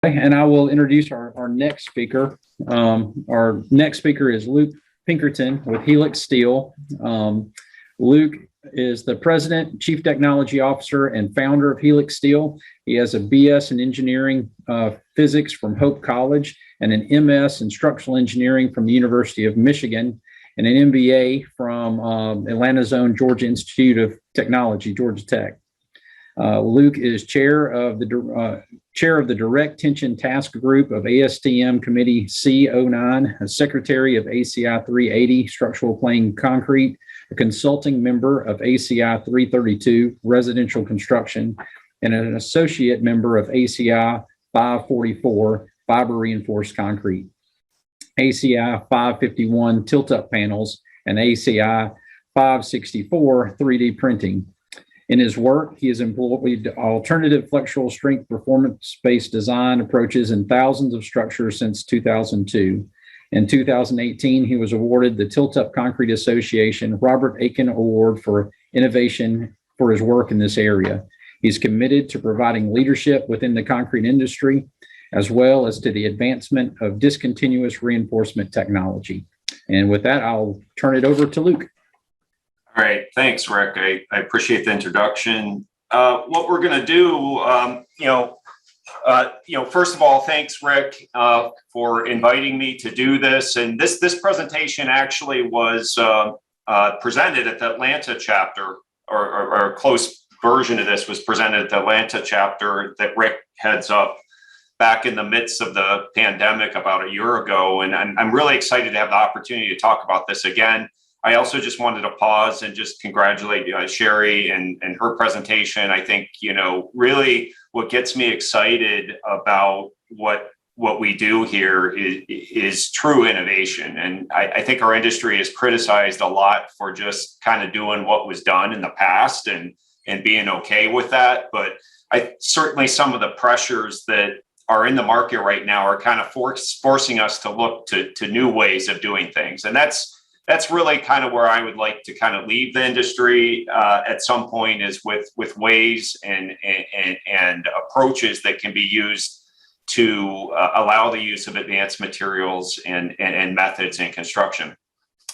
And I will introduce our next speaker. Our next speaker is Luke Pinkerton with Helix Steel. Luke is the president, chief technology officer, and founder of Helix Steel. He has a BS in engineering physics from Hope College and an MS in structural engineering from the University of Michigan and an MBA from Atlanta's own Georgia Institute of Technology, Georgia Tech. Luke is chair of the Direct Tension Task Group of ASTM Committee C09, a secretary of ACI 380 Structural Plain Concrete, a consulting member of ACI 332 Residential Construction, and an associate member of ACI 544 Fiber Reinforced Concrete, ACI 551 Tilt-Up Panels, and ACI 564 3D Printing. In his work, he has employed alternative flexural strength performance-based design approaches in thousands of structures since 2002. In 2018, he was awarded the Tilt-Up Concrete Association Robert Aiken Award for Innovation for his work in this area. He's committed to providing leadership within the concrete industry, as well as to the advancement of discontinuous reinforcement technology. And with that, I'll turn it over to Luke. All right, thanks, Rick. I appreciate the introduction. What we're going to do, first of all, thanks, Rick, for inviting me to do this. And this presentation actually was presented at the Atlanta chapter, or a close version of this was presented at the Atlanta chapter that Rick heads up back in the midst of the pandemic about a year ago. And I'm really excited to have the opportunity to talk about this again. I also just wanted to pause and just congratulate Sherry and her presentation. I think, really what gets me excited about what we do here is true innovation. And I think our industry is criticized a lot for just kind of doing what was done in the past and being okay with that. But certainly some of the pressures that are in the market right now are kind of forcing us to look to new ways of doing things. And that's really kind of where I would like to kind of leave the industry at some point, is with ways and approaches that can be used to allow the use of advanced materials and methods in construction.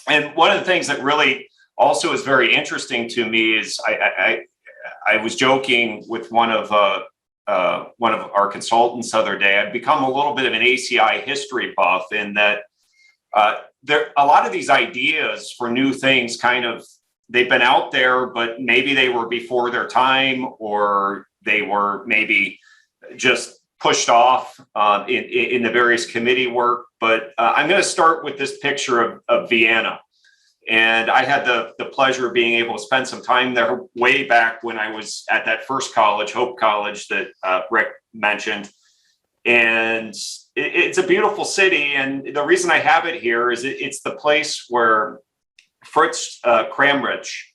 And one of the things that really also is very interesting to me is I was joking with one of our consultants the other day. I've become a little bit of an ACI history buff in that a lot of these ideas for new things they've been out there, but maybe they were before their time, or they were maybe just pushed off in the various committee work. But I'm going to start with this picture of Vienna. And I had the pleasure of being able to spend some time there way back when I was at that first college, Hope College, that Rick mentioned. And it's a beautiful city. And the reason I have it here is it's the place where Fritz Kramrich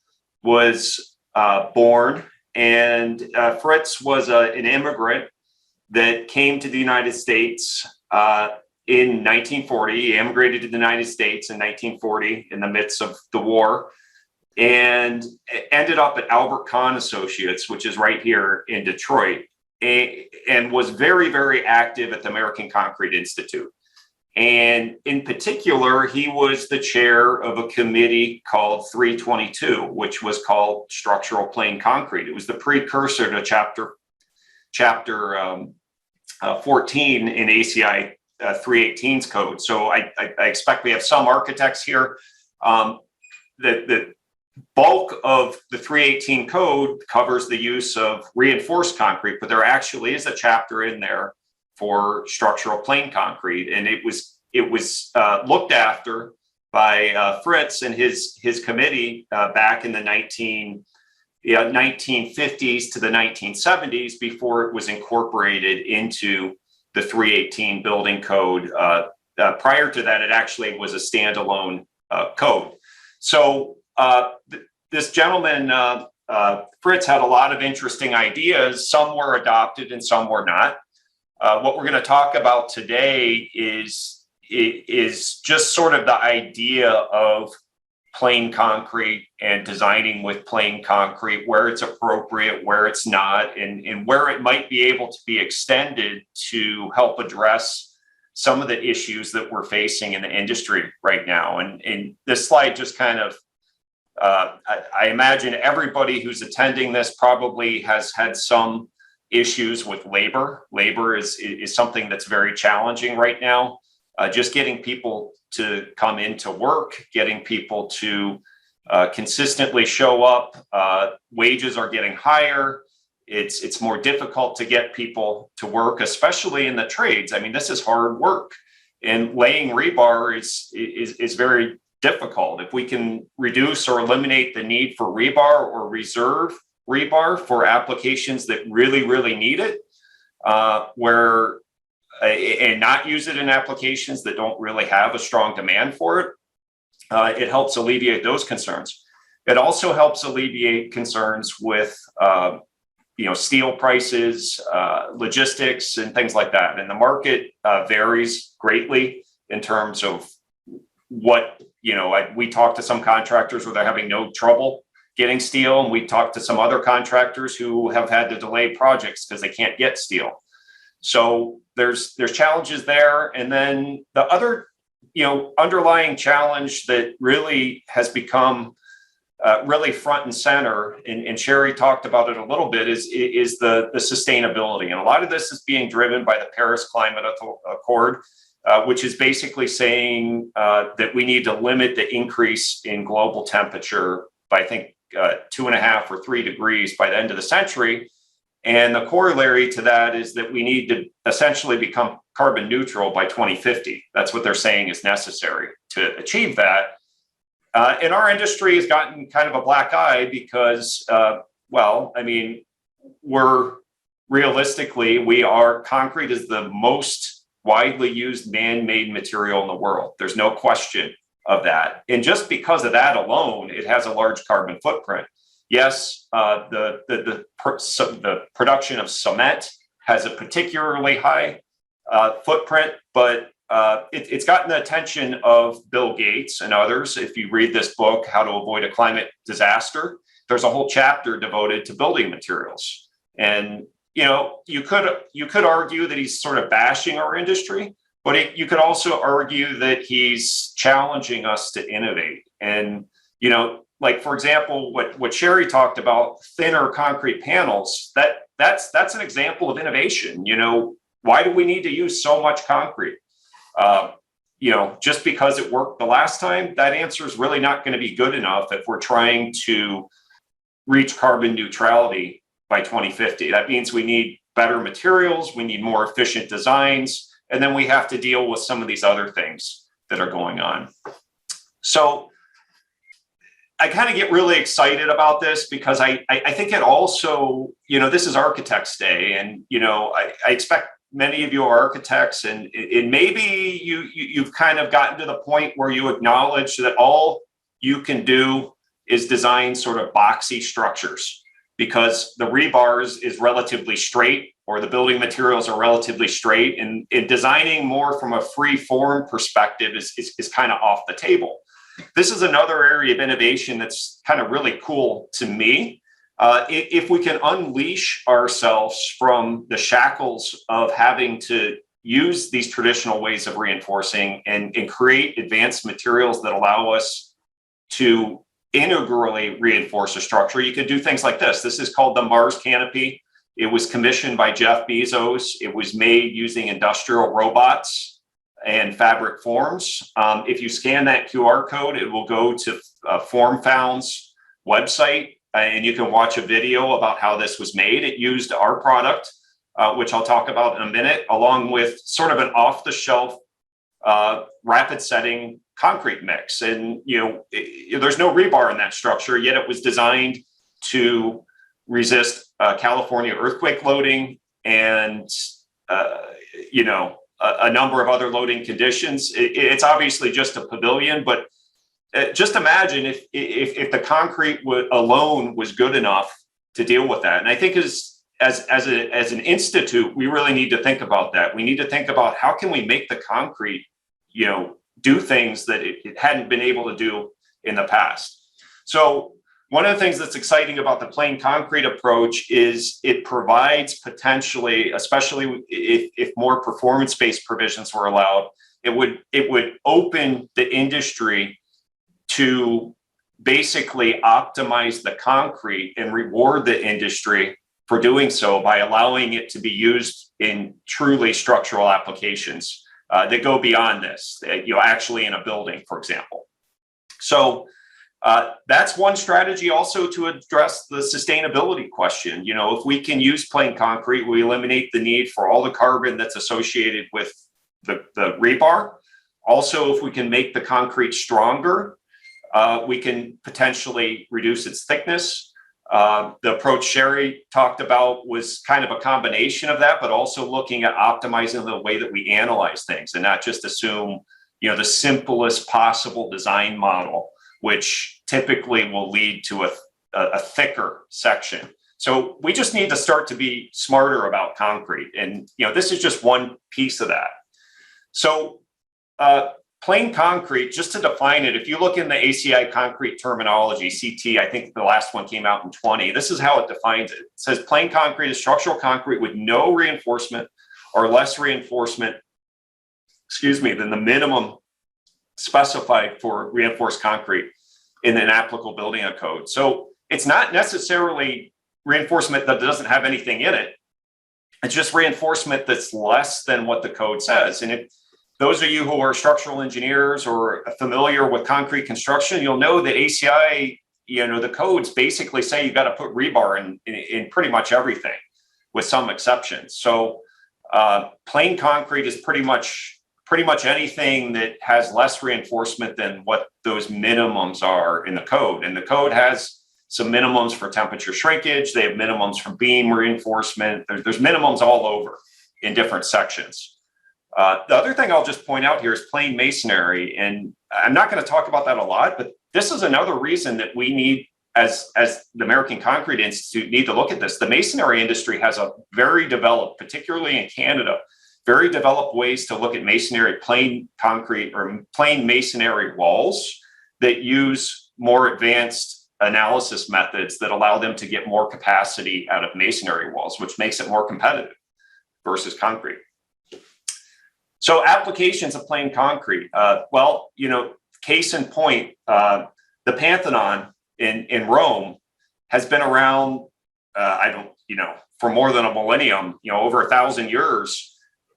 was born. And Fritz was an immigrant that came to the United States in 1940. He immigrated to the United States in 1940 in the midst of the war, and ended up at Albert Kahn Associates, which is right here in Detroit, and was very, very active at the American Concrete Institute. And in particular, he was the chair of a committee called 322, which was called Structural Plain Concrete. It was the precursor to chapter 14 in ACI 318's code. So I expect we have some architects here. The bulk of the 318 code covers the use of reinforced concrete, but there actually is a chapter in there for structural plain concrete. And it was looked after by Fritz and his committee back in the 1950s to the 1970s, before it was incorporated into the 318 building code. Prior to that, it actually was a standalone code. So this gentleman, Fritz, had a lot of interesting ideas. Some were adopted and some were not. What we're going to talk about today is just sort of the idea of plain concrete and designing with plain concrete where it's appropriate, where it's not, and where it might be able to be extended to help address some of the issues that we're facing in the industry right now. And this slide just kind of, I imagine everybody who's attending this probably has had some issues with labor. Labor is something that's very challenging right now. Just getting people to come into work, getting people to consistently show up. Wages are getting higher. It's more difficult to get people to work, especially in the trades. I mean, this is hard work, and laying rebar is very difficult. If we can reduce or eliminate the need for rebar or reserve rebar for applications that really, really need it, and not use it in applications that don't really have a strong demand for it, it helps alleviate those concerns. It also helps alleviate concerns with steel prices, logistics, and things like that. And the market varies greatly in terms of what, we talk to some contractors where they're having no trouble getting steel, and we talk to some other contractors who have had to delay projects because they can't get steel. So there's challenges there. And then the other, underlying challenge that really has become really front and center, and Sherry talked about it a little bit, is the sustainability. And a lot of this is being driven by the Paris Climate Accord, which is basically saying that we need to limit the increase in global temperature by, I think, 2.5 or 3 degrees by the end of the century. And the corollary to that is that we need to essentially become carbon neutral by 2050. That's what they're saying is necessary to achieve that. And our industry has gotten kind of a black eye because, concrete is the most widely used man-made material in the world. There's no question of that. And just because of that alone, it has a large carbon footprint. Yes, the production of cement has a particularly high footprint, but it's gotten the attention of Bill Gates and others. If you read this book, How to Avoid a Climate Disaster, there's a whole chapter devoted to building materials. And you could argue that he's sort of bashing our industry, but you could also argue that he's challenging us to innovate. And like, for example, what Sherry talked about, thinner concrete panels, that's an example of innovation. Why do we need to use so much concrete? Just because it worked the last time, that answer is really not going to be good enough if we're trying to reach carbon neutrality by 2050. That means we need better materials, we need more efficient designs, and then we have to deal with some of these other things that are going on. So I kind of get really excited about this because I think it also, this is Architects Day, and I expect many of you are architects, and maybe you've kind of gotten to the point where you acknowledge that all you can do is design sort of boxy structures because the rebar is relatively straight, or the building materials are relatively straight, and designing more from a free form perspective is kind of off the table. This is another area of innovation that's kind of really cool to me. If we can unleash ourselves from the shackles of having to use these traditional ways of reinforcing and create advanced materials that allow us to integrally reinforce a structure, you could do things like this. This is called the Mars Canopy. It was commissioned by Jeff Bezos. It was made using industrial robots and fabric forms. If you scan that QR code, it will go to FormFound's website, and you can watch a video about how this was made. It used our product, which I'll talk about in a minute, along with sort of an off-the-shelf rapid setting concrete mix. And there's no rebar in that structure, yet it was designed to resist California earthquake loading and a number of other loading conditions. It's obviously just a pavilion, but just imagine if the concrete alone was good enough to deal with that. And I think as an institute, we really need to think about that. We need to think about how can we make the concrete, do things that it hadn't been able to do in the past. So one of the things that's exciting about the plain concrete approach is it provides potentially, especially if more performance-based provisions were allowed, it would open the industry to basically optimize the concrete and reward the industry for doing so by allowing it to be used in truly structural applications that go beyond this, actually in a building, for example. So that's one strategy also to address the sustainability question. If we can use plain concrete, we eliminate the need for all the carbon that's associated with the rebar. Also, if we can make the concrete stronger, we can potentially reduce its thickness. The approach Sherry talked about was kind of a combination of that, but also looking at optimizing the way that we analyze things and not just assume, the simplest possible design model, which typically will lead to a thicker section. So we just need to start to be smarter about concrete. And, this is just one piece of that. So plain concrete, just to define it, if you look in the ACI Concrete Terminology, CT, I think the last one came out in 20, this is how it defines it. It says plain concrete is structural concrete with no reinforcement or less reinforcement, than the minimum specified for reinforced concrete in an applicable building code. So it's not necessarily reinforcement that doesn't have anything in it. It's just reinforcement that's less than what the code says. And if those of you who are structural engineers or familiar with concrete construction, you'll know that ACI, the codes basically say you've got to put rebar in pretty much everything, with some exceptions. So plain concrete is pretty much anything that has less reinforcement than what those minimums are in the code. And the code has some minimums for temperature shrinkage. They have minimums for beam reinforcement. There's minimums all over in different sections. The other thing I'll just point out here is plain masonry. And I'm not going to talk about that a lot, but this is another reason that we need, as the American Concrete Institute, need to look at this. The masonry industry has a very developed, particularly in Canada, very developed ways to look at masonry, plain concrete or plain masonry walls that use more advanced analysis methods that allow them to get more capacity out of masonry walls, which makes it more competitive versus concrete. So applications of plain concrete. Case in point, the Pantheon in Rome has been around, for more than a millennium, over 1,000 years,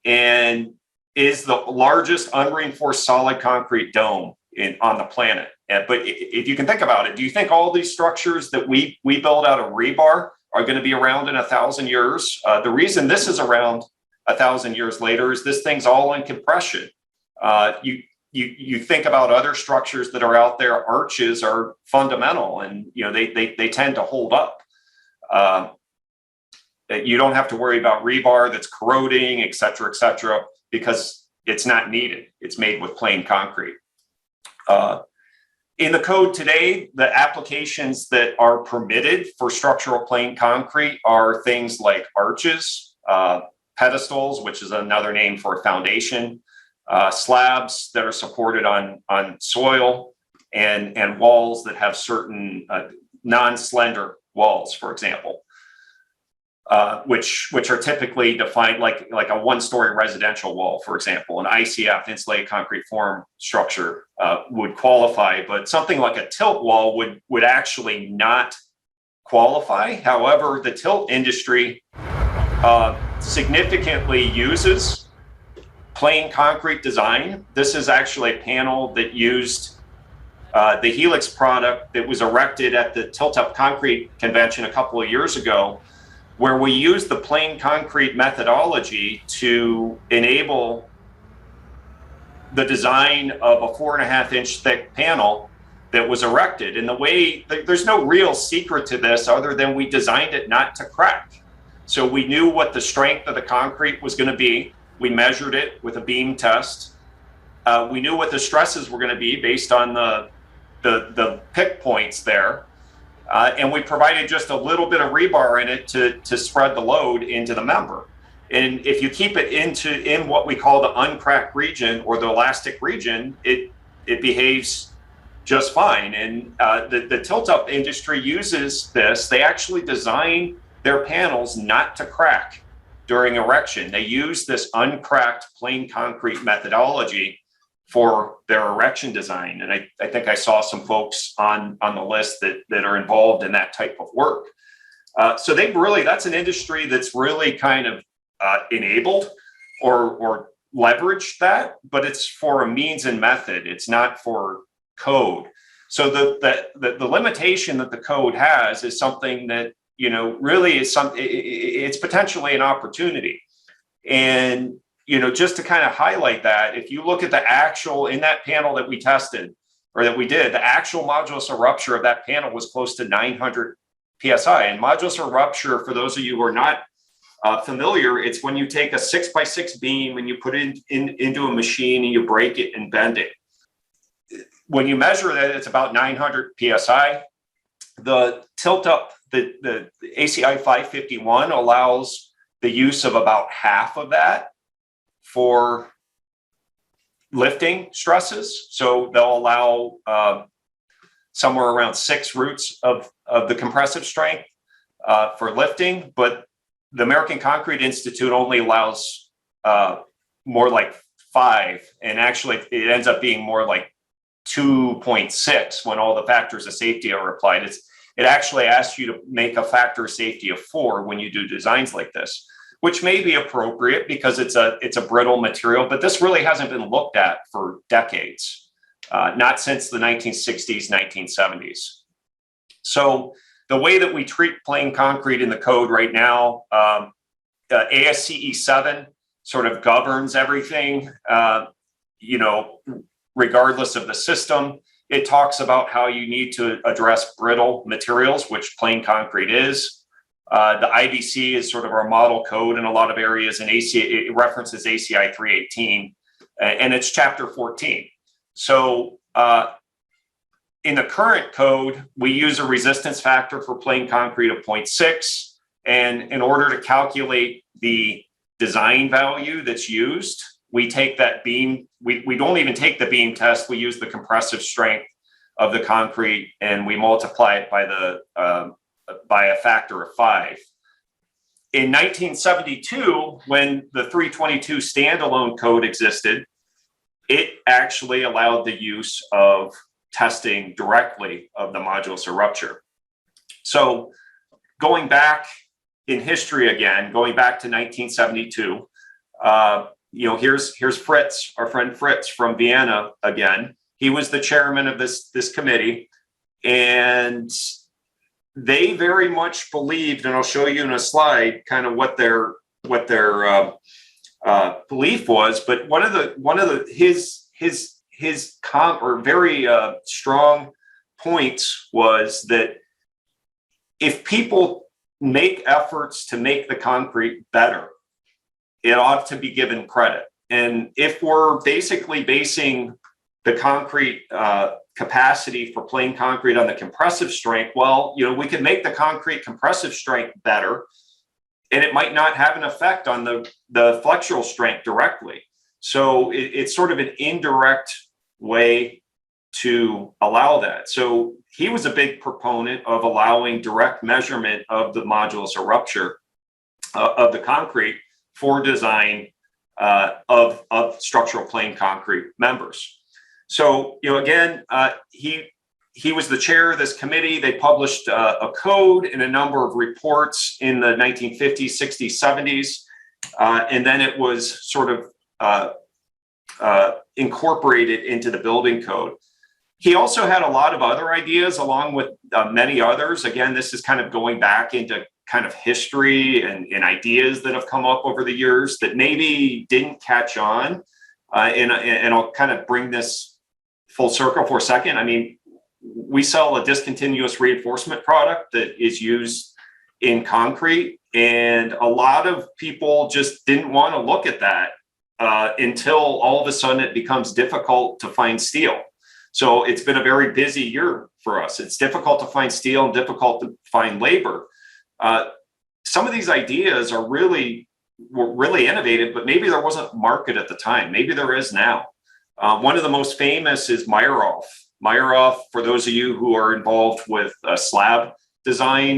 and is the largest unreinforced solid concrete dome on the planet. But if you can think about it, do you think all these structures that we build out of rebar are going to be around in 1,000 years? The reason this is around 1,000 years later is this thing's all in compression. You think about other structures that are out there, arches are fundamental, and they tend to hold up. You don't have to worry about rebar that's corroding, et cetera, because it's not needed. It's made with plain concrete. In the code today, the applications that are permitted for structural plain concrete are things like arches, pedestals, which is another name for a foundation, slabs that are supported on soil, and walls that have certain non-slender walls, for example. Which are typically defined like a one-story residential wall, for example. An ICF, insulated concrete form structure, would qualify, but something like a tilt wall would actually not qualify. However, the tilt industry significantly uses plain concrete design. This is actually a panel that used the Helix product that was erected at the Tilt-Up Concrete Convention a couple of years ago, where we use the plain concrete methodology to enable the design of a 4.5-inch thick panel that was erected. And the way, there's no real secret to this other than we designed it not to crack. So we knew what the strength of the concrete was going to be. We measured it with a beam test. We knew what the stresses were going to be based on the pick points there. And we provided just a little bit of rebar in it to spread the load into the member. And if you keep it in what we call the uncracked region or the elastic region, it behaves just fine. And the tilt-up industry uses this. They actually design their panels not to crack during erection. They use this uncracked plain concrete methodology for their erection design. And I think I saw some folks on the list that are involved in that type of work. So that's an industry that's really kind of enabled or leveraged that, but it's for a means and method. It's not for code. So the limitation that the code has is something that, really is it's potentially an opportunity. And, just to kind of highlight that, if you look at the actual, in that panel that we tested, or that we did, the actual modulus of rupture of that panel was close to 900 PSI. And modulus of rupture, for those of you who are not familiar, it's when you take a 6x6 beam and you put it into a machine and you break it and bend it. When you measure that, it's about 900 PSI. The tilt up, the ACI 551 allows the use of about half of that for lifting stresses. So they'll allow somewhere around 6 roots of the compressive strength for lifting, but the American Concrete Institute only allows more like 5, and actually it ends up being more like 2.6 when all the factors of safety are applied. It actually asks you to make a factor of safety of 4 when you do designs like this, which may be appropriate because it's a brittle material, but this really hasn't been looked at for decades, not since the 1960s, 1970s. So the way that we treat plain concrete in the code right now, ASCE 7 sort of governs everything, regardless of the system. It talks about how you need to address brittle materials, which plain concrete is. The IBC is sort of our model code in a lot of areas, and it references ACI 318, and it's chapter 14. So in the current code, we use a resistance factor for plain concrete of 0.6. And in order to calculate the design value that's used, we take that beam, we don't even take the beam test, we use the compressive strength of the concrete and we multiply it by a factor of 5. In 1972, when the 322 standalone code existed, it actually allowed the use of testing directly of the modulus of rupture. So going back in history again, going back to 1972, here's Fritz, our friend Fritz from Vienna again. He was the chairman of this committee, and they very much believed, and I'll show you in a slide kind of what their belief was. But one of his very strong points was that if people make efforts to make the concrete better, it ought to be given credit. And if we're basically basing the concrete capacity for plain concrete on the compressive strength, well, we can make the concrete compressive strength better, and it might not have an effect on the flexural strength directly. So it's sort of an indirect way to allow that. So he was a big proponent of allowing direct measurement of the modulus of rupture of the concrete for design of structural plain concrete members. So, again, he was the chair of this committee. They published a code and a number of reports in the 1950s, 60s, 70s, and then it was sort of incorporated into the building code. He also had a lot of other ideas along with many others. Again, this is kind of going back into kind of history and ideas that have come up over the years that maybe didn't catch on. And I'll kind of bring this full circle for a second. I mean, we sell a discontinuous reinforcement product that is used in concrete, and a lot of people just didn't want to look at that until all of a sudden it becomes difficult to find steel. So it's been a very busy year for us. It's difficult to find steel and difficult to find labor. Some of these ideas were really innovative, but maybe there wasn't a market at the time. Maybe there is now. One of the most famous is Meyerhoff, Meyerhoff, for those of you who are involved with slab design,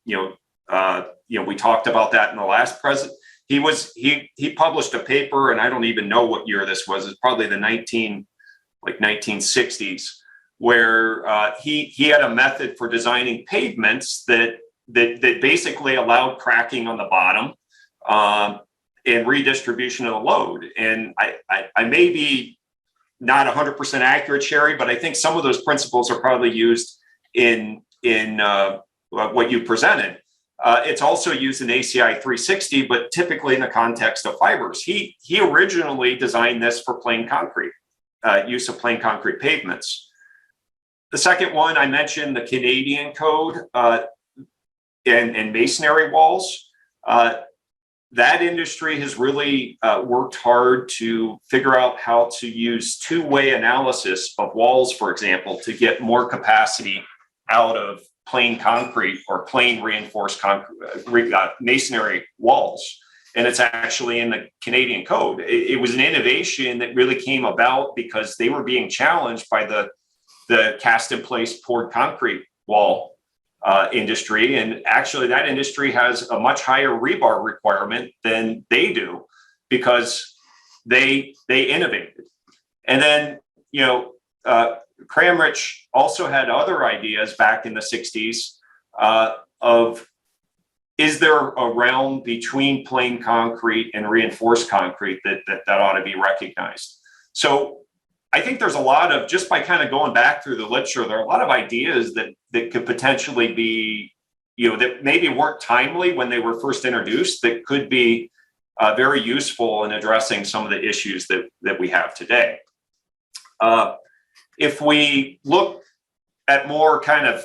we talked about that in the last present. He published a paper, and I don't even know what year this was. It's probably the 1960s, where he had a method for designing pavements that basically allowed cracking on the bottom and redistribution of the load. And I may be not 100% accurate, Sherry, but I think some of those principles are probably used in what you presented. It's also used in ACI 360, but typically in the context of fibers. He originally designed this for plain concrete, use of plain concrete pavements. The second one, I mentioned the Canadian code and masonry walls. That industry has really worked hard to figure out how to use two-way analysis of walls, for example, to get more capacity out of plain concrete or plain reinforced concrete masonry walls. And it's actually in the Canadian code. It was an innovation that really came about because they were being challenged by the cast in place poured concrete wall industry. And actually that industry has a much higher rebar requirement than they do because they innovated. And then, Kramrich also had other ideas back in the 60s of, is there a realm between plain concrete and reinforced concrete that ought to be recognized? So I think there's a lot of, just by kind of going back through the literature, there are a lot of ideas that could potentially be, that maybe weren't timely when they were first introduced, that could be very useful in addressing some of the issues that we have today. If we look at more kind of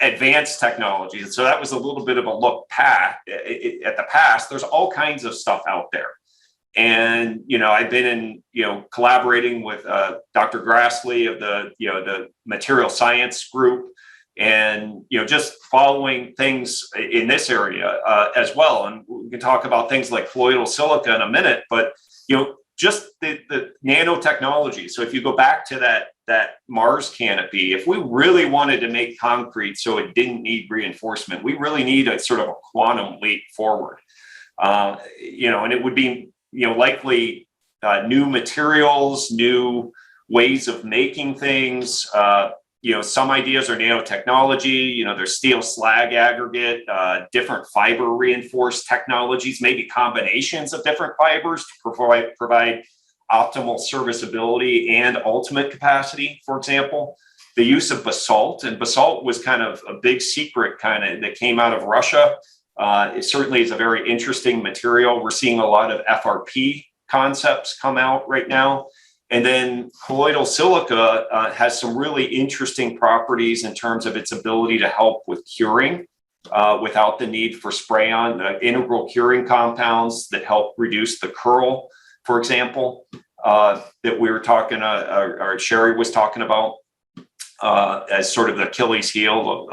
advanced technology, so that was a little bit of a look at the past, there's all kinds of stuff out there. And, I've been in, collaborating with Dr. Grassley of the material science group and, just following things in this area as well. And we can talk about things like colloidal silica in a minute, but, just the nanotechnology. So if you go back to that Mars canopy, if we really wanted to make concrete so it didn't need reinforcement, we really need a sort of a quantum leap forward. And it would be, likely new materials, new ways of making things. Some ideas are nanotechnology, there's steel slag aggregate, different fiber reinforced technologies, maybe combinations of different fibers to provide optimal serviceability and ultimate capacity, for example. The use of basalt, and basalt was kind of a big secret that came out of Russia. It certainly is a very interesting material. We're seeing a lot of FRP concepts come out right now. And then colloidal silica has some really interesting properties in terms of its ability to help with curing without the need for spray-on, integral curing compounds that help reduce the curl, for example, that we were talking, or Sherry was talking about as sort of the Achilles heel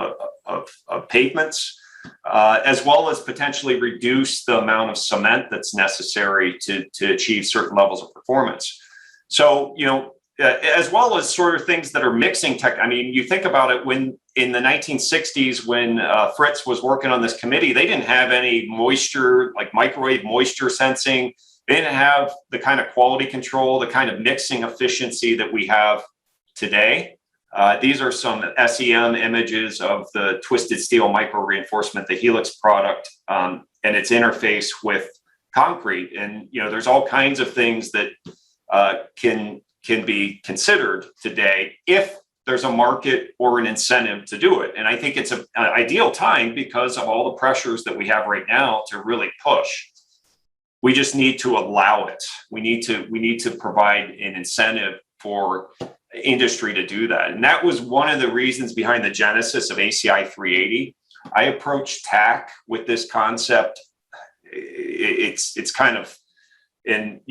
of pavements, as well as potentially reduce the amount of cement that's necessary to achieve certain levels of performance. So, as well as sort of things that are mixing tech. I mean, you think about it, when in the 1960s, when Fritz was working on this committee, they didn't have any moisture, like microwave moisture sensing. They didn't have the kind of quality control, the kind of mixing efficiency that we have today. These are some SEM images of the twisted steel micro reinforcement, the Helix product, and its interface with concrete. And, there's all kinds of things that can be considered today if there's a market or an incentive to do it. And I think it's an ideal time because of all the pressures that we have right now to really push. We just need to allow it. We need to provide an incentive for industry to do that. And that was one of the reasons behind the genesis of ACI 380. I approached TAC with this concept. It's kind of in,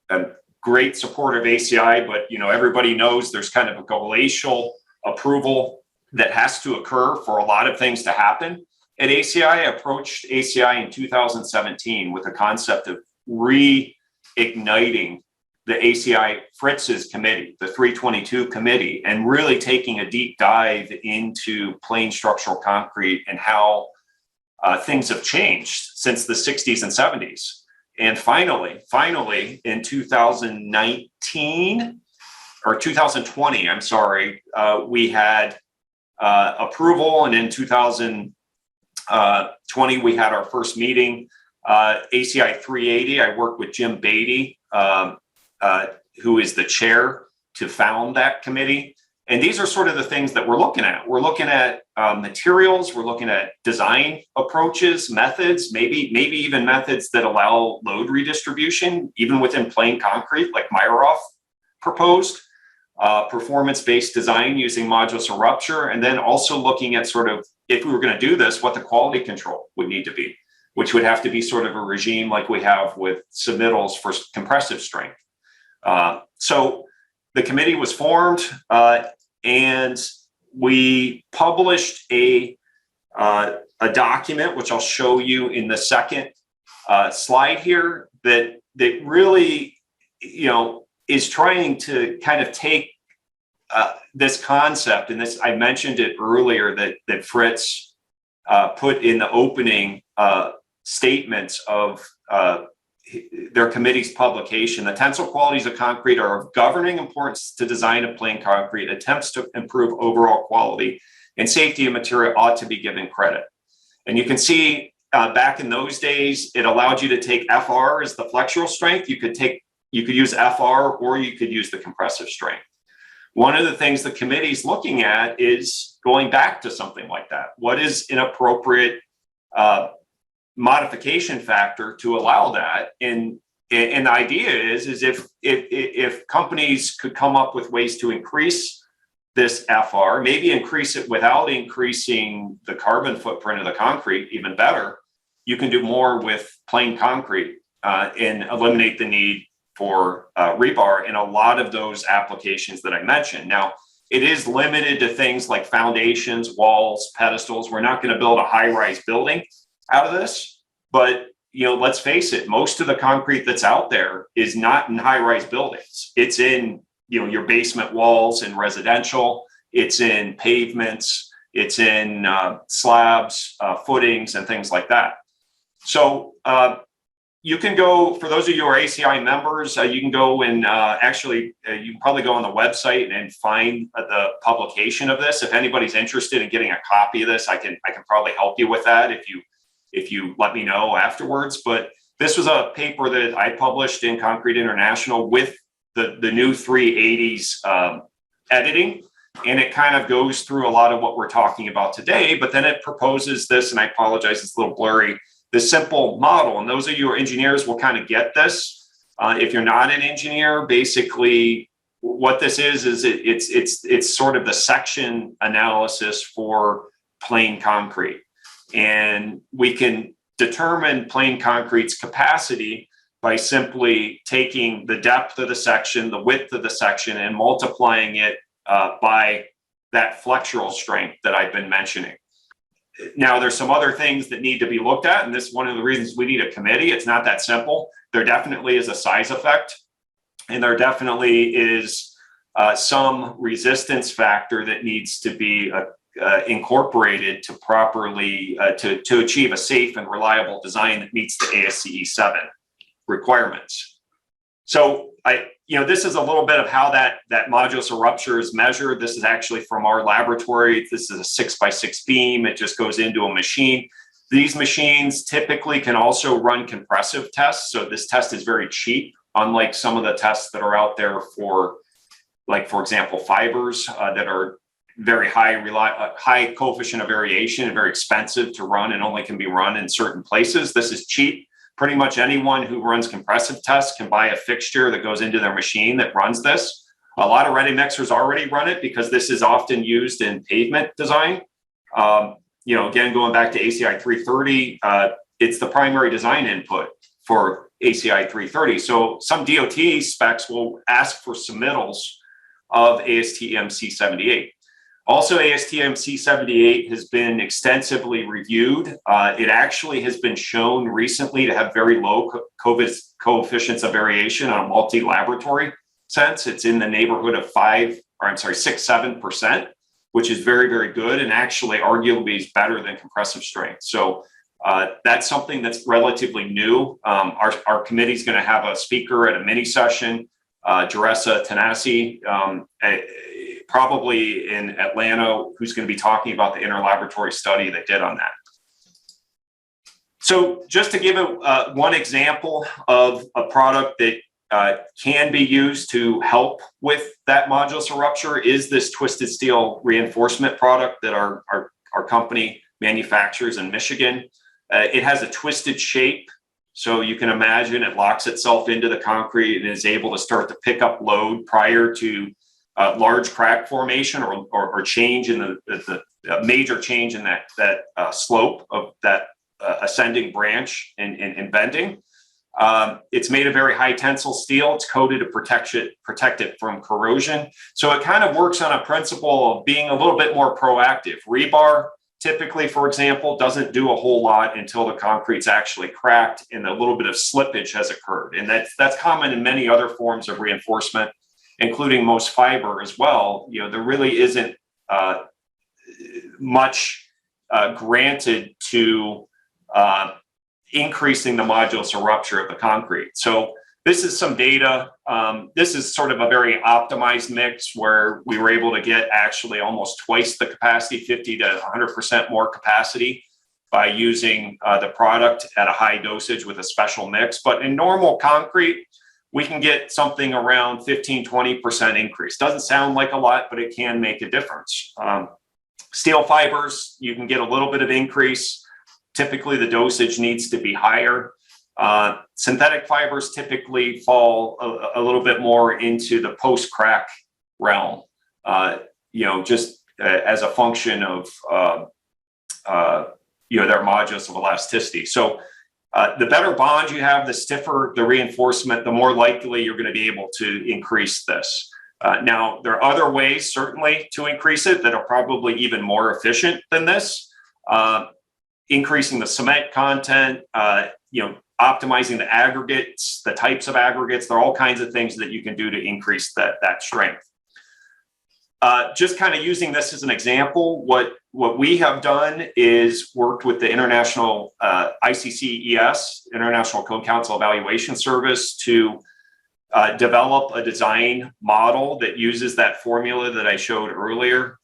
a great support of ACI, but everybody knows there's kind of a glacial approval that has to occur for a lot of things to happen. At ACI, I approached ACI in 2017 with a concept of reigniting the ACI Fritz's committee, the 322 committee, and really taking a deep dive into plain structural concrete and how things have changed since the 60s and 70s. And finally, in 2019 or 2020, I'm sorry, we had approval, and in 2020 we had our first meeting. ACI 380, I worked with Jim Beatty, who is the chair, to found that committee. And these are sort of the things that we're looking at. We're looking at materials, we're looking at design approaches, methods, maybe even methods that allow load redistribution, even within plain concrete, like Meyerhoff proposed, performance-based design using modulus or rupture, and then also looking at sort of, if we were going to do this, what the quality control would need to be, which would have to be sort of a regime like we have with submittals for compressive strength. So the committee was formed, and we published a document, which I'll show you in the second slide here, that really, is trying to kind of take this concept, and this, I mentioned it earlier, that Fritz put in the opening statements of their committee's publication. The tensile qualities of concrete are of governing importance to design of plain concrete. Attempts to improve overall quality and safety of material ought to be given credit. And you can see back in those days, it allowed you to take FR as the flexural strength. You could use FR, or you could use the compressive strength. One of the things the committee's looking at is going back to something like that. What is an appropriate modification factor to allow that? And the idea is if companies could come up with ways to increase this FR, maybe increase it without increasing the carbon footprint of the concrete, even better, you can do more with plain concrete and eliminate the need for rebar in a lot of those applications that I mentioned. Now, it is limited to things like foundations, walls, pedestals. We're not going to build a high-rise building out of this, but let's face it, most of the concrete that's out there is not in high-rise buildings. It's in your basement walls in residential, it's in pavements, it's in slabs, footings, and things like that. So you can go, for those of you who are ACI members, you can go and you can probably go on the website and find the publication of this. If anybody's interested in getting a copy of this, I can probably help you with that if you let me know afterwards. But this was a paper that I published in Concrete International with the new 380s editing, and it kind of goes through a lot of what we're talking about today, but then it proposes this, and I apologize, it's a little blurry, the simple model. And those of you who are engineers will kind of get this. If you're not an engineer, basically what this is it's sort of the section analysis for plain concrete. And we can determine plain concrete's capacity by simply taking the depth of the section, the width of the section, and multiplying it by that flexural strength that I've been mentioning. Now, there's some other things that need to be looked at, and this is one of the reasons we need a committee. It's not that simple. There definitely is a size effect, and there definitely is some resistance factor that needs to be incorporated to properly to achieve a safe and reliable design that meets the ASCE 7 requirements. So this is a little bit of how that modulus or rupture is measured. This is actually from our laboratory. This is a 6x6 beam. It just goes into a machine. These machines typically can also run compressive tests. So this test is very cheap, unlike some of the tests that are out there for, like, for example, fibers that are very high coefficient of variation and very expensive to run and only can be run in certain places. This is cheap. Pretty much anyone who runs compressive tests can buy a fixture that goes into their machine that runs this. A lot of ready mixers already run it because this is often used in pavement design. Again, going back to ACI 330, it's the primary design input for ACI 330. So some DOT specs will ask for submittals of ASTM C78. Also, ASTM C78 has been extensively reviewed. It actually has been shown recently to have very low COVID coefficients of variation on a multi-laboratory sense. It's in the neighborhood of 6-7%, which is very, very good, and actually arguably is better than compressive strength. So that's something that's relatively new. Our committee is going to have a speaker at a mini session, Jeressa Tanasi, probably in Atlanta, who's going to be talking about the interlaboratory study they did on that. So just to give one example of a product that can be used to help with that modulus of rupture is this twisted steel reinforcement product that our company manufactures in Michigan. It has a twisted shape, so you can imagine it locks itself into the concrete and is able to start to pick up load prior to large crack formation or change in the major change in that slope of that ascending branch and bending. It's made of very high tensile steel. It's coated to protect it from corrosion. So it kind of works on a principle of being a little bit more proactive. Rebar typically, for example, doesn't do a whole lot until the concrete's actually cracked and a little bit of slippage has occurred. And that's common in many other forms of reinforcement, including most fiber as well. You know, there really isn't much granted to increasing the modulus of rupture of the concrete. So this is some data. This is sort of a very optimized mix where we were able to get actually almost twice the capacity, 50 to 100% more capacity by using the product at a high dosage with a special mix. But in normal concrete, we can get something around 15-20% increase. Doesn't sound like a lot, but it can make a difference. Steel fibers, you can get a little bit of increase. Typically, the dosage needs to be higher. Synthetic fibers typically fall a little bit more into the post-crack realm, just as a function of their modulus of elasticity. So the better bond you have, the stiffer the reinforcement, the more likely you're going to be able to increase this. Now, there are other ways, certainly, to increase it that are probably even more efficient than this. Increasing the cement content, optimizing the aggregates, the types of aggregates. There are all kinds of things that you can do to increase that strength. Just kind of using this as an example, what we have done is worked with the international ICCES, International Code Council Evaluation Service, to develop a design model that uses that formula that I showed earlier,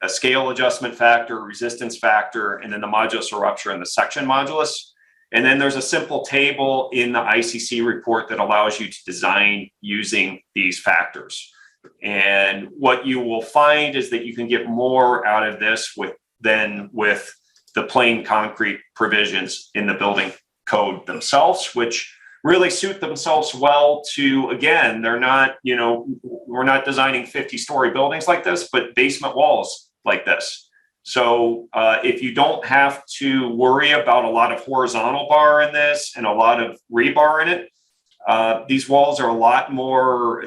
a scale adjustment factor, resistance factor, and then the modulus of rupture and the section modulus. And then there's a simple table in the ICC report that allows you to design using these factors. And what you will find is that you can get more out of this than with the plain concrete provisions in the building code themselves, which really suit themselves well to, again, they're not, we're not designing 50-story buildings like this, but basement walls like this. So if you don't have to worry about a lot of horizontal bar in this and a lot of rebar in it, these walls are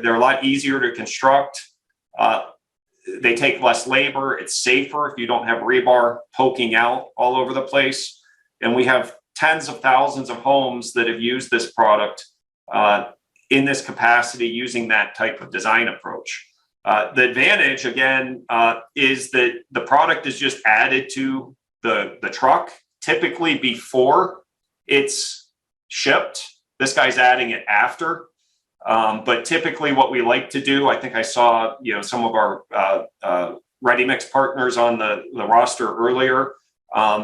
they're a lot easier to construct. They take less labor. It's safer if you don't have rebar poking out all over the place. And we have tens of thousands of homes that have used this product in this capacity using that type of design approach. The advantage, again, is that the product is just added to the truck, typically before it's shipped. This guy's adding it after. But typically what we like to do, I think I saw some of our ready mix partners on the roster earlier.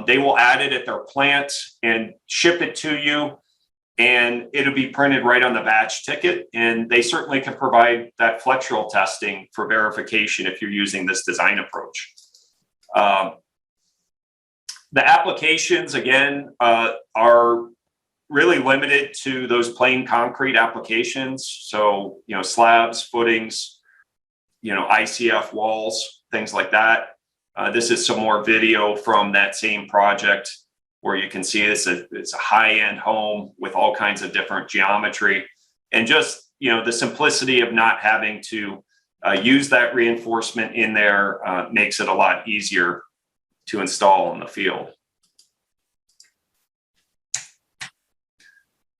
They will add it at their plant and ship it to you, and it'll be printed right on the batch ticket. And they certainly can provide that flexural testing for verification if you're using this design approach. The applications, again, are really limited to those plain concrete applications. So, slabs, footings, ICF walls, things like that. This is some more video from that same project where you can see it's a high-end home with all kinds of different geometry, and just, the simplicity of not having to use that reinforcement in there, makes it a lot easier to install in the field.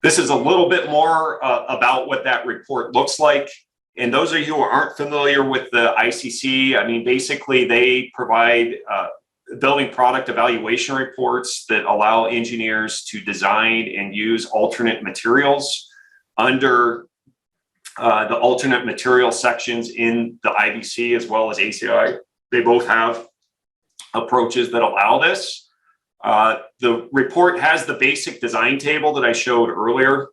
This is a little bit more about what that report looks like. And those of you who aren't familiar with the ICC, I mean, basically they provide building product evaluation reports that allow engineers to design and use alternate materials under the alternate material sections in the IBC as well as ACI. They both have approaches that allow this. The report has the basic design table that I showed earlier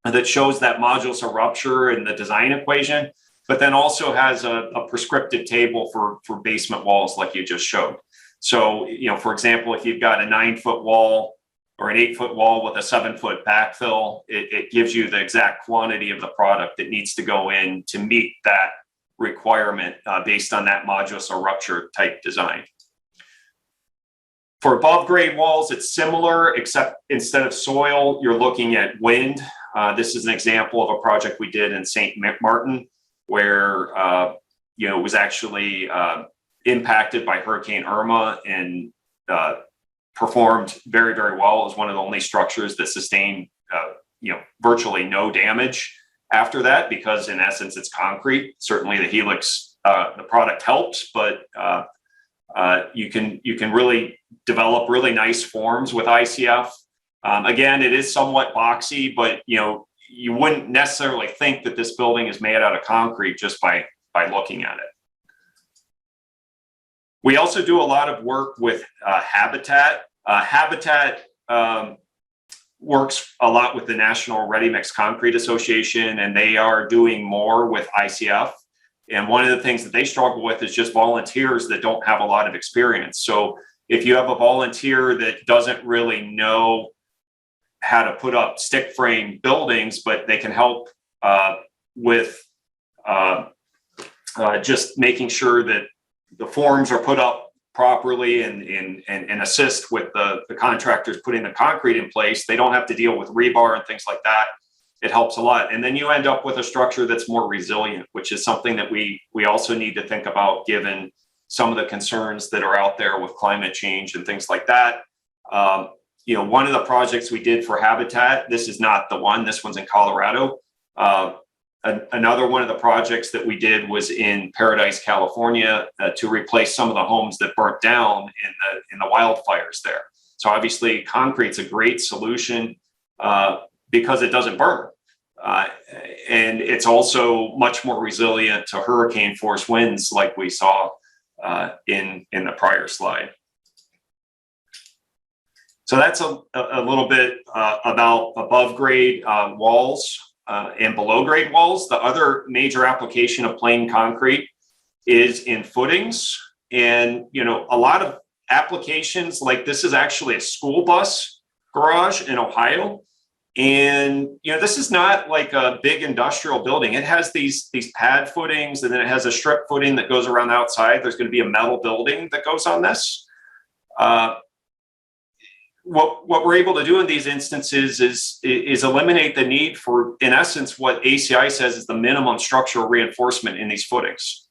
that shows that modulus of rupture and the design equation, but then also has a prescriptive table for basement walls like you just showed. So, for example, if you've got a 9-foot wall or an 8-foot wall with a 7-foot backfill, it gives you the exact quantity of the product that needs to go in to meet that requirement based on that modulus of rupture type design. For above grade walls, it's similar, except instead of soil, you're looking at wind. This is an example of a project we did in St. Martin, where it was actually impacted by Hurricane Irma and performed very, very well. It was one of the only structures that sustained virtually no damage after that, because in essence it's concrete. Certainly the Helix, the product helps, but you can really develop really nice forms with ICF. Again, it is somewhat boxy, but you wouldn't necessarily think that this building is made out of concrete just by looking at it. We also do a lot of work with Habitat. Habitat works a lot with the National Ready Mix Concrete Association, and they are doing more with ICF. And one of the things that they struggle with is just volunteers that don't have a lot of experience. So if you have a volunteer that doesn't really know how to put up stick frame buildings, but they can help with just making sure that the forms are put up properly and assist with the contractors putting the concrete in place, they don't have to deal with rebar and things like that. It helps a lot. And then you end up with a structure that's more resilient, which is something that we also need to think about given some of the concerns that are out there with climate change and things like that. One of the projects we did for Habitat, this is not the one, this one's in Colorado. Another one of the projects that we did was in Paradise, California, to replace some of the homes that burnt down in the wildfires there. So obviously concrete's a great solution because it doesn't burn. And it's also much more resilient to hurricane force winds like we saw in the prior slide. So that's a little bit about above grade walls and below grade walls. The other major application of plain concrete is in footings. And, a lot of applications, like this is actually a school bus garage in Ohio. And, this is not like a big industrial building. It has these pad footings, and then it has a strip footing that goes around the outside. There's going to be a metal building that goes on this. What we're able to do in these instances is eliminate the need for, in essence, what ACI says is the minimum structural reinforcement in these footings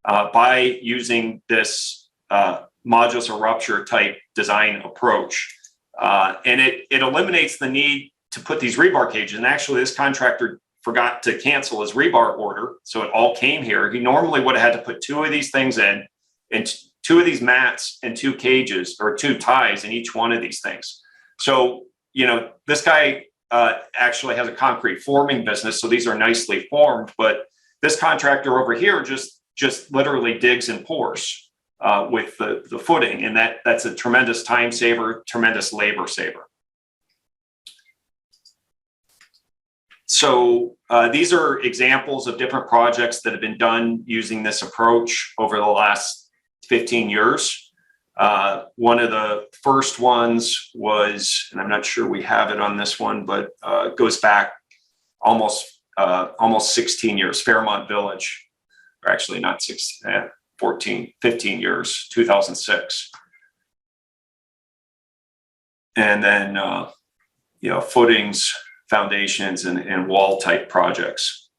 by using this modulus of rupture type design approach. And it eliminates the need to put these rebar cages. And actually, this contractor forgot to cancel his rebar order, so it all came here. He normally would have had to put 2 of these things in, and 2 of these mats and 2 cages or 2 ties in each one of these things. So, this guy actually has a concrete forming business, so these are nicely formed, but this contractor over here just literally digs and pours with the footing, and that's a tremendous time saver, tremendous labor saver. So these are examples of different projects that have been done using this approach over the last 15 years. One of the first ones was, and I'm not sure we have it on this one, but goes back almost 16 years, Fairmont Village, or actually not 16, 15 years, 2006. And then, footings, foundations, and wall type projects.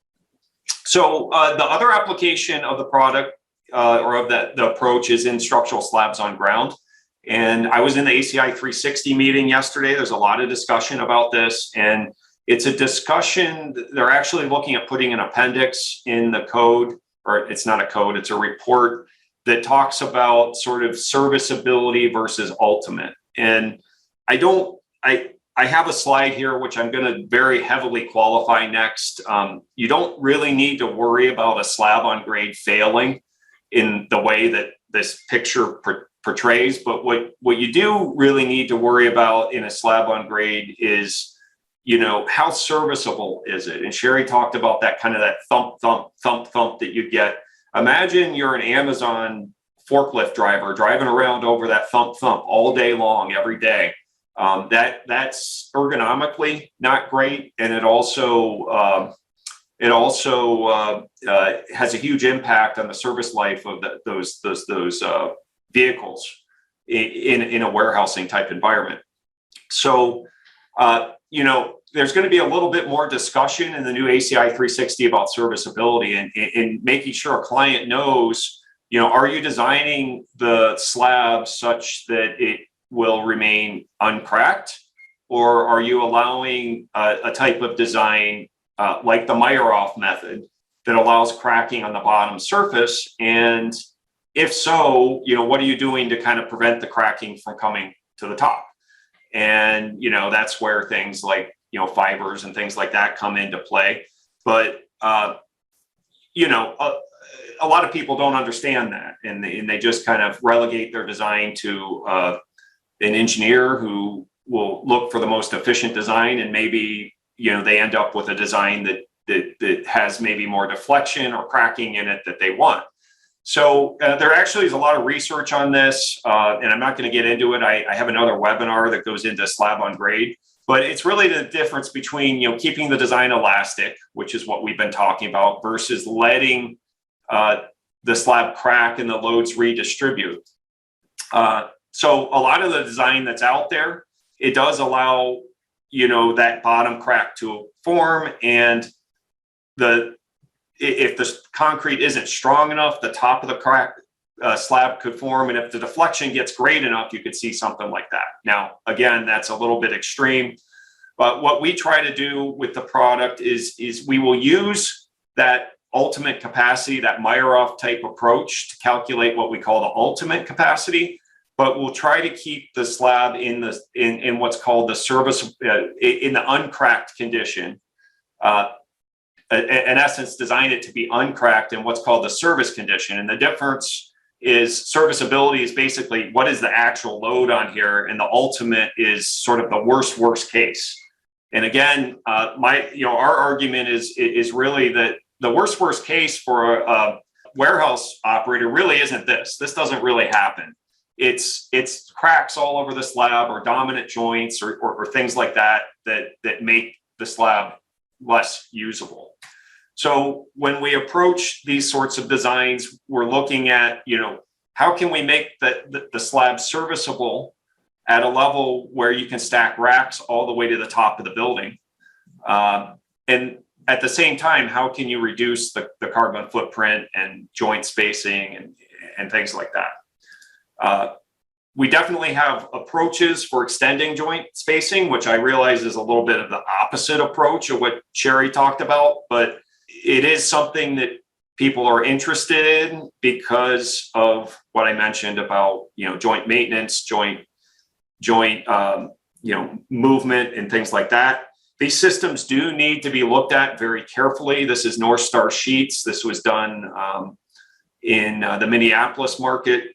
So the other application of the product or of the approach is in structural slabs on ground. And I was in the ACI 360 meeting yesterday. There's a lot of discussion about this, and it's a discussion. They're actually looking at putting an appendix in the code, or it's not a code, it's a report that talks about sort of serviceability versus ultimate. And I have a slide here, which I'm going to very heavily qualify next. You don't really need to worry about a slab on grade failing in the way that this picture portrays, but what you do really need to worry about in a slab on grade is, you know, how serviceable is it? And Sherry talked about that kind of that thump, thump, thump, thump that you get. Imagine you're an Amazon forklift driver driving around over that thump, thump all day long, every day. That's ergonomically not great, and it also has a huge impact on the service life of those vehicles in a warehousing type environment. So, you know, there's going to be a little bit more discussion in the new ACI 360 about serviceability and making sure a client knows, you know, are you designing the slab such that it will remain uncracked, or are you allowing a type of design like the Meyerhoff method that allows cracking on the bottom surface? And if so, you know, what are you doing to kind of prevent the cracking from coming to the top? And, you know, that's where things like, you know, fibers and things like that come into play. But, you know, a lot of people don't understand that, and they just kind of relegate their design to an engineer who will look for the most efficient design, and maybe, you know, they end up with a design that has maybe more deflection or cracking in it that they want. So there actually is a lot of research on this, and I'm not going to get into it. I have another webinar that goes into slab on grade, but it's really the difference between, you know, keeping the design elastic, which is what we've been talking about, versus letting the slab crack and the loads redistribute. So a lot of the design that's out there, it does allow, you know, that bottom crack to form, and if the concrete isn't strong enough, the top of the crack slab could form. And if the deflection gets great enough, you could see something like that. Now, again, that's a little bit extreme, but what we try to do with the product is we will use that ultimate capacity, that Meyerhoff type approach, to calculate what we call the ultimate capacity, but we'll try to keep the slab in what's called the service, in the uncracked condition. In essence, design it to be uncracked in what's called the service condition. And the difference is serviceability is basically what is the actual load on here, and the ultimate is sort of the worst case. And again, our argument is really that the worst case for a warehouse operator really isn't this. This doesn't really happen. It's cracks all over the slab, or dominant joints, or things like that make the slab less usable. So when we approach these sorts of designs, we're looking at, you know, how can we make the slab serviceable at a level where you can stack racks all the way to the top of the building, and at the same time, how can you reduce the carbon footprint and joint spacing and things like that? We definitely have approaches for extending joint spacing, which I realize is a little bit of the opposite approach of what Sherry talked about, but it is something that people are interested in because of what I mentioned about, you know, joint maintenance, joint movement and things like that. These systems do need to be looked at very carefully. This is North Star Sheets. This was done in the Minneapolis market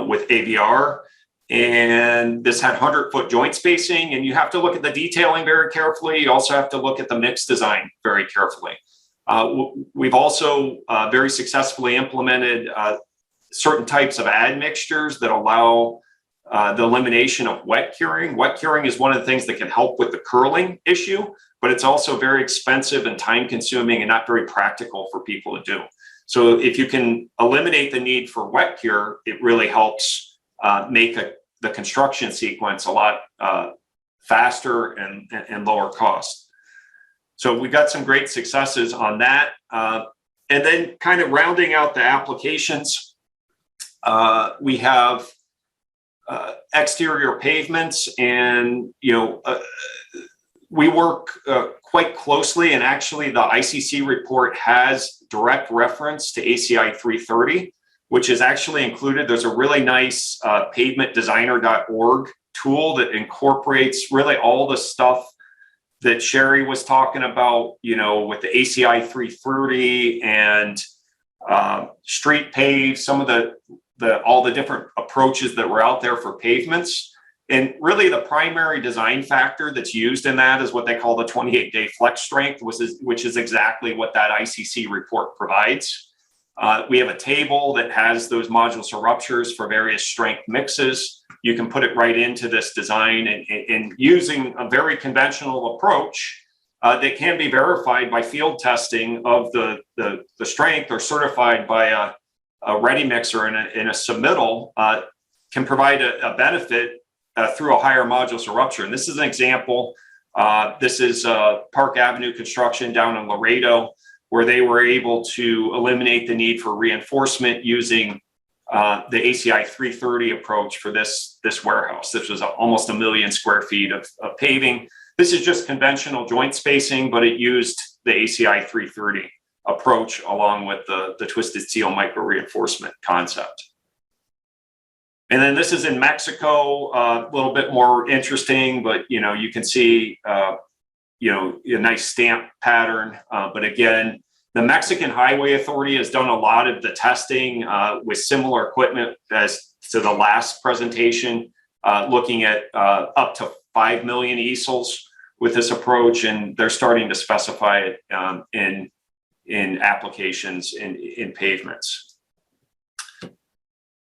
with AVR, and this had 100-foot joint spacing, and you have to look at the detailing very carefully. You also have to look at the mix design very carefully. We've also very successfully implemented certain types of admixtures that allow the elimination of wet curing. Wet curing is one of the things that can help with the curling issue, but it's also very expensive and time consuming and not very practical for people to do. So if you can eliminate the need for wet cure, it really helps make the construction sequence a lot faster and lower cost. So we got some great successes on that. And then kind of rounding out the applications, we have exterior pavements, and we work quite closely, and actually the ICC report has direct reference to ACI 330, which is actually included. There's a really nice pavementdesigner.org tool that incorporates really all the stuff that Sherry was talking about, with the ACI 330 and street pave, some of all the different approaches that were out there for pavements. And really the primary design factor that's used in that is what they call the 28-day flex strength, which is exactly what that ICC report provides. We have a table that has those modulus or ruptures for various strength mixes. You can put it right into this design, and using a very conventional approach that can be verified by field testing of the strength, or certified by a ready mixer in a submittal, can provide a benefit through a higher modulus or rupture. And this is an example. This is Park Avenue construction down in Laredo, where they were able to eliminate the need for reinforcement using the ACI 330 approach for this warehouse. This was almost 1 million square feet of paving. This is just conventional joint spacing, but it used the ACI 330 approach along with the twisted steel micro reinforcement concept. And then this is in Mexico, a little bit more interesting, but you can see a nice stamp pattern. But again, the Mexican Highway Authority has done a lot of the testing with similar equipment as to the last presentation, looking at up to 5 million easels with this approach, and they're starting to specify it in applications in pavements.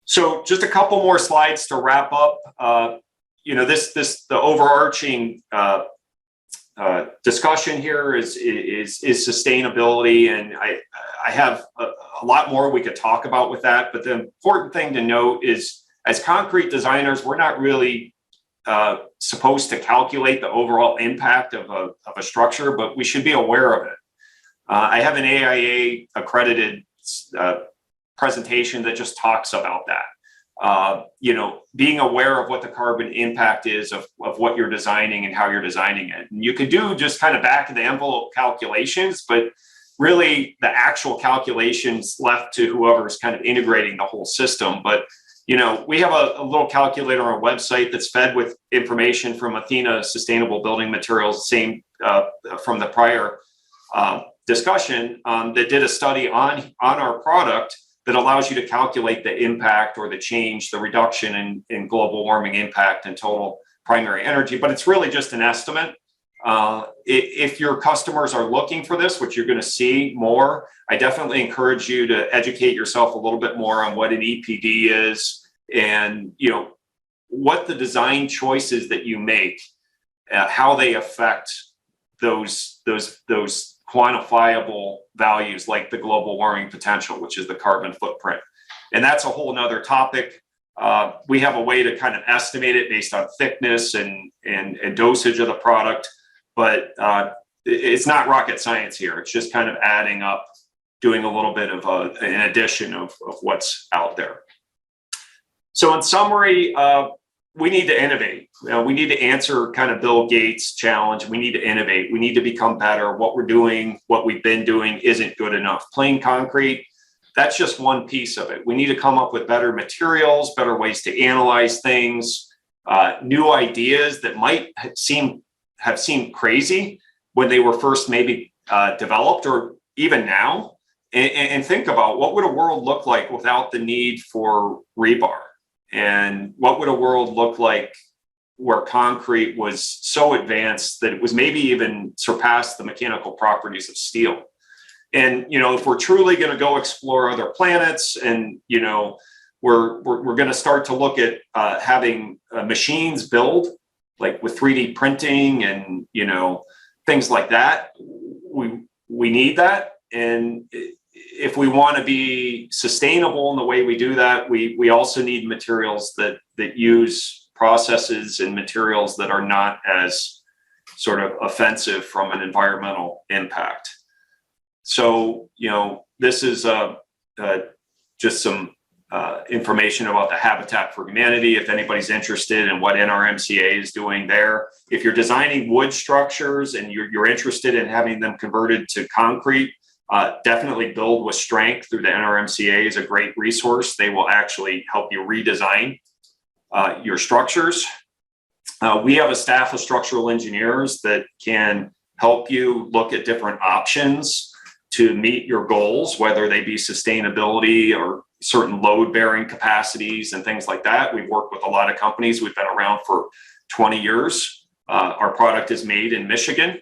So just a couple more slides to wrap up. The overarching discussion here is sustainability, and I have a lot more we could talk about with that. But the important thing to note is, as concrete designers, we're not really supposed to calculate the overall impact of a structure, but we should be aware of it. I have an AIA accredited presentation that just talks about that. Being aware of what the carbon impact is of what you're designing and how you're designing it. And you could do just kind of back of the envelope calculations, but really the actual calculations left to whoever's kind of integrating the whole system. But we have a little calculator on our website that's fed with information from Athena Sustainable Building Materials, same from the prior discussion, that did a study on our product that allows you to calculate the impact or the change, the reduction in global warming impact and total primary energy. But it's really just an estimate. If your customers are looking for this, which you're going to see more, I definitely encourage you to educate yourself a little bit more on what an EPD is, and what the design choices that you make, how they affect those quantifiable values like the global warming potential, which is the carbon footprint. And that's a whole nother topic. We have a way to kind of estimate it based on thickness and dosage of the product, but it's not rocket science here. It's just kind of adding up, doing a little bit of an addition of what's out there. So in summary, we need to innovate. We need to answer kind of Bill Gates' challenge. We need to innovate. We need to become better. What we're doing, what we've been doing isn't good enough. Plain concrete, that's just one piece of it. We need to come up with better materials, better ways to analyze things, new ideas that might have seemed crazy when they were first maybe developed, or even now. And think about, what would a world look like without the need for rebar? And what would a world look like where concrete was so advanced that it was maybe even surpassed the mechanical properties of steel? And, if we're truly going to go explore other planets, and, we're going to start to look at having machines build, like with 3D printing and, things like that, we need that. And if we want to be sustainable in the way we do that, we also need materials that use processes and materials that are not as sort of offensive from an environmental impact. So, this is just some information about the Habitat for Humanity, if anybody's interested in what NRMCA is doing there. If you're designing wood structures and you're interested in having them converted to concrete, definitely Build with Strength through the NRMCA is a great resource. They will actually help you redesign your structures. We have a staff of structural engineers that can help you look at different options to meet your goals, whether they be sustainability or certain load-bearing capacities and things like that. We've worked with a lot of companies. We've been around for 20 years. Our product is made in Michigan.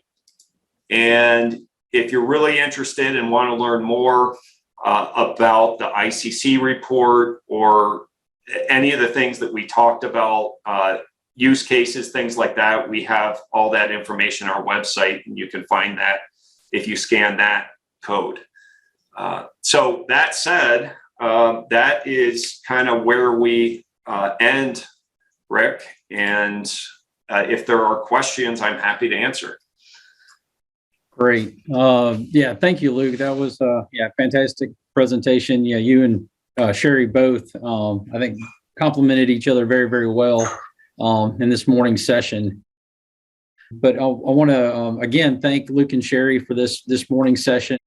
And if you're really interested and want to learn more about the ICC report or any of the things that we talked about, use cases, things like that, we have all that information on our website, and you can find that if you scan that code. So that said, that is kind of where we end, Rick. And if there are questions, I'm happy to answer. Great. Yeah, thank you, Luke. That was fantastic presentation. Yeah, you and Sherry both, I think, complemented each other very, very well in this morning's session. But I want to again thank Luke and Sherry for this morning's session.